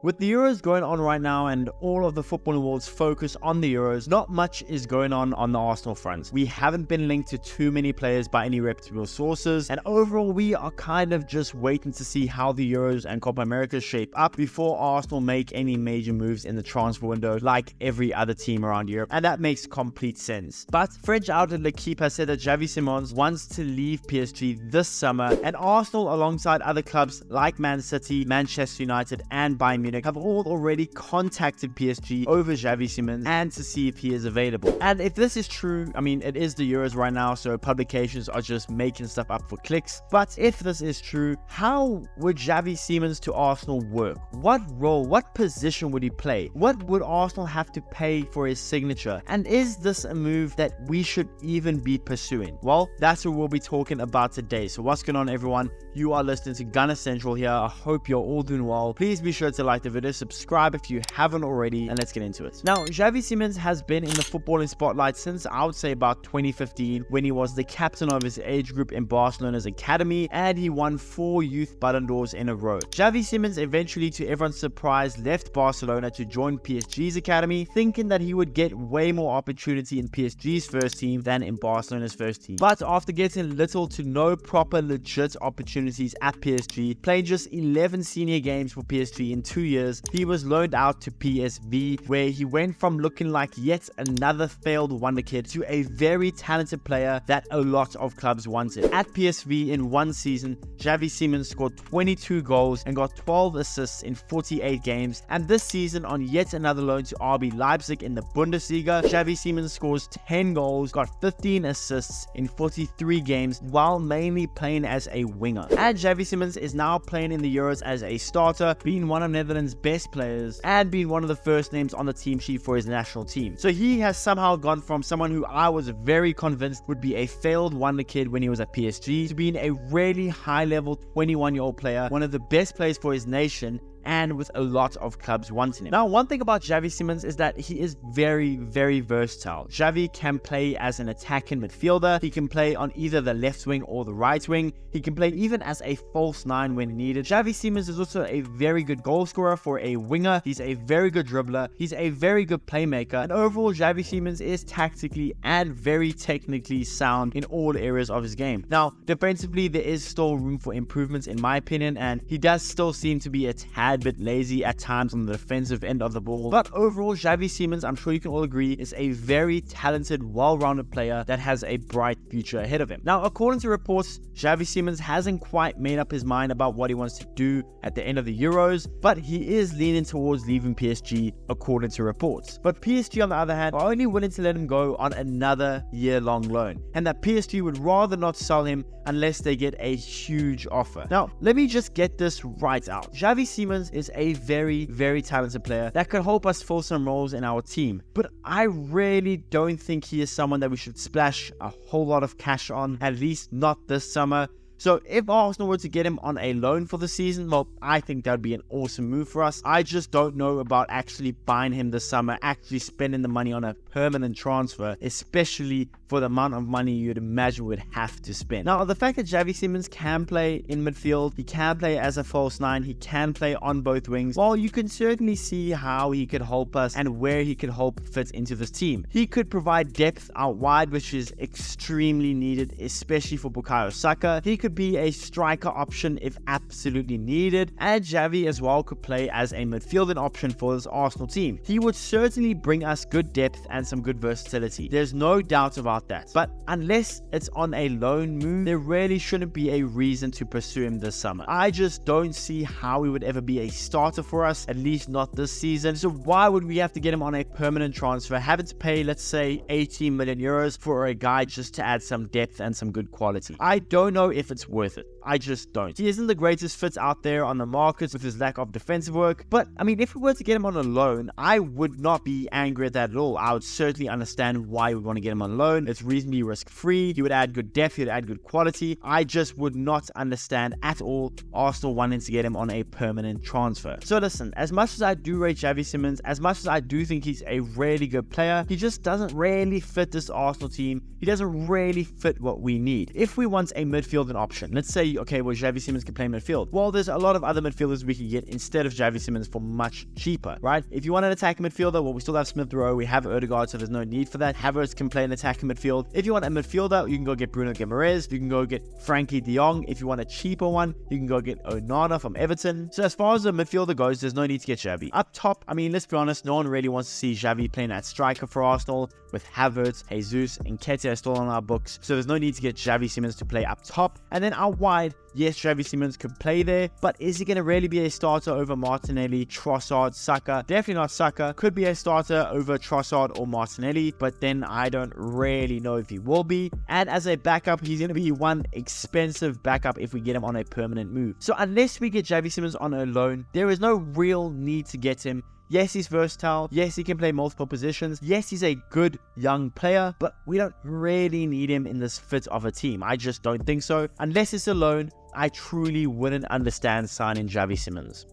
With the Euros going on right now and all of the footballing world's focus on the Euros, not much is going on the Arsenal front. We haven't been linked to too many players by any reputable sources, and overall we are kind of just waiting to see how the Euros and Copa America shape up before Arsenal make any major moves in the transfer window like every other team around Europe, and that makes complete sense. But French outlet L'Equipe has said that Xavi Simons wants to leave PSG this summer, and Arsenal alongside other clubs like Man City, Manchester United and Bayern Munich have all already contacted PSG over Xavi Simons and to see if he is available. And if this is true, I mean, it is the Euros right now, so publications are just making stuff up for clicks. But if this is true, how would Xavi Simons to Arsenal work? What role, what position would he play? What would Arsenal have to pay for his signature? And is this a move that we should even be pursuing? Well, that's what we'll be talking about today. So what's going on, everyone? You are listening to Gunner Central here. I hope you're all doing well. Please be sure to like the video, subscribe if you haven't already, and let's get into it. Now, Xavi Simons has been in the footballing spotlight since I would say about 2015, when he was the captain of his age group in Barcelona's academy, and he won 4 youth Ballon d'Ors in a row. Xavi Simons eventually, to everyone's surprise, left Barcelona to join PSG's academy, thinking that he would get way more opportunity in PSG's first team than in Barcelona's first team. But after getting little to no proper legit opportunities at PSG, playing just 11 senior games for PSG in 2 years, he was loaned out to PSV, where he went from looking like yet another failed wonder kid to a very talented player that a lot of clubs wanted. At PSV in one season, Xavi Simons scored 22 goals and got 12 assists in 48 games, and this season on yet another loan to RB Leipzig in the Bundesliga, Xavi Simons scores 10 goals, got 15 assists in 43 games while mainly playing as a winger. And Xavi Simons is now playing in the Euros as a starter, being one of Netherlands' best players and being one of the first names on the team sheet for his national team. So he has somehow gone from someone who I was very convinced would be a failed wonder kid when he was at PSG to being a really high level 21-year-old player, one of the best players for his nation, and with a lot of clubs wanting him. Now, one thing about Xavi Simons is that he is very, very versatile. Xavi can play as an attacking midfielder. He can play on either the left wing or the right wing. He can play even as a false 9 when needed. Xavi Simons is also a very good goal scorer for a winger. He's a very good dribbler. He's a very good playmaker. And overall, Xavi Simons is tactically and very technically sound in all areas of his game. Now, defensively, there is still room for improvements in my opinion, and he does still seem to be a tad bit lazy at times on the defensive end of the ball. But overall, Xavi Simons, I'm sure you can all agree, is a very talented, well-rounded player that has a bright future ahead of him. Now, according to reports, Xavi Simons hasn't quite made up his mind about what he wants to do at the end of the Euros, but he is leaning towards leaving PSG, according to reports. But PSG, on the other hand, are only willing to let him go on another year-long loan, and that PSG would rather not sell him unless they get a huge offer. Now, let me just get this right out. Xavi Simons is a very, very talented player that could help us fill some roles in our team, but I really don't think he is someone that we should splash a whole lot of cash on, at least not this summer. So if Arsenal were to get him on a loan for the season, well, I think that would be an awesome move for us. I just don't know about actually buying him this summer, actually spending the money on a permanent transfer, especially for the amount of money you'd imagine we'd have to spend. Now, the fact that Xavi Simons can play in midfield, he can play as a false 9, he can play on both wings, well, you can certainly see how he could help us and where he could help fit into this team. He could provide depth out wide, which is extremely needed, especially for Bukayo Saka. He could be a striker option if absolutely needed, and Xavi as well could play as a midfielding option for this Arsenal team. He would certainly bring us good depth and some good versatility. There's no doubt about that. But unless it's on a loan move, there really shouldn't be a reason to pursue him this summer. I just don't see how he would ever be a starter for us, at least not this season. So why would we have to get him on a permanent transfer, having to pay, let's say, 18 million euros for a guy just to add some depth and some good quality? I don't know if it's worth it. I just don't. He isn't the greatest fit out there on the market with his lack of defensive work, but I mean, if we were to get him on a loan, I would not be angry at that at all. I would certainly understand why we want to get him on loan. It's reasonably risk-free. He would add good depth, he would add good quality. I just would not understand at all Arsenal wanting to get him on a permanent transfer. So listen, as much as I do rate Xavi Simons, as much as I do think he's a really good player, he just doesn't really fit this Arsenal team. He doesn't really fit what we need. If we want a midfielding option, let's say be, okay, well, Xavi Simons can play midfield. Well, there's a lot of other midfielders we can get instead of Xavi Simons for much cheaper, right? If you want an attacking midfielder, well, we still have Smith Rowe, we have Odegaard, so there's no need for that. Havertz can play an attacking midfield. If you want a midfielder, you can go get Bruno Guimaraes, you can go get Frankie de Jong. If you want a cheaper one, you can go get Onana from Everton. So as far as the midfielder goes, there's no need to get Xavi. Up top, I mean, let's be honest, no one really wants to see Xavi playing at striker for Arsenal with Havertz, Jesus, and Nketiah still on our books. So there's no need to get Xavi Simons to play up top. And then out wide, yes, Xavi Simons could play there, but is he going to really be a starter over Martinelli, Trossard, Saka? Definitely not Saka. Could be a starter over Trossard or Martinelli, but then I don't really know if he will be. And as a backup, he's going to be one expensive backup if we get him on a permanent move. So unless we get Xavi Simons on a loan, there is no real need to get him. Yes, he's versatile. Yes, he can play multiple positions. Yes, he's a good young player, but we don't really need him in this fit of a team. I just don't think so. Unless it's a loan, I truly wouldn't understand signing Xavi Simons.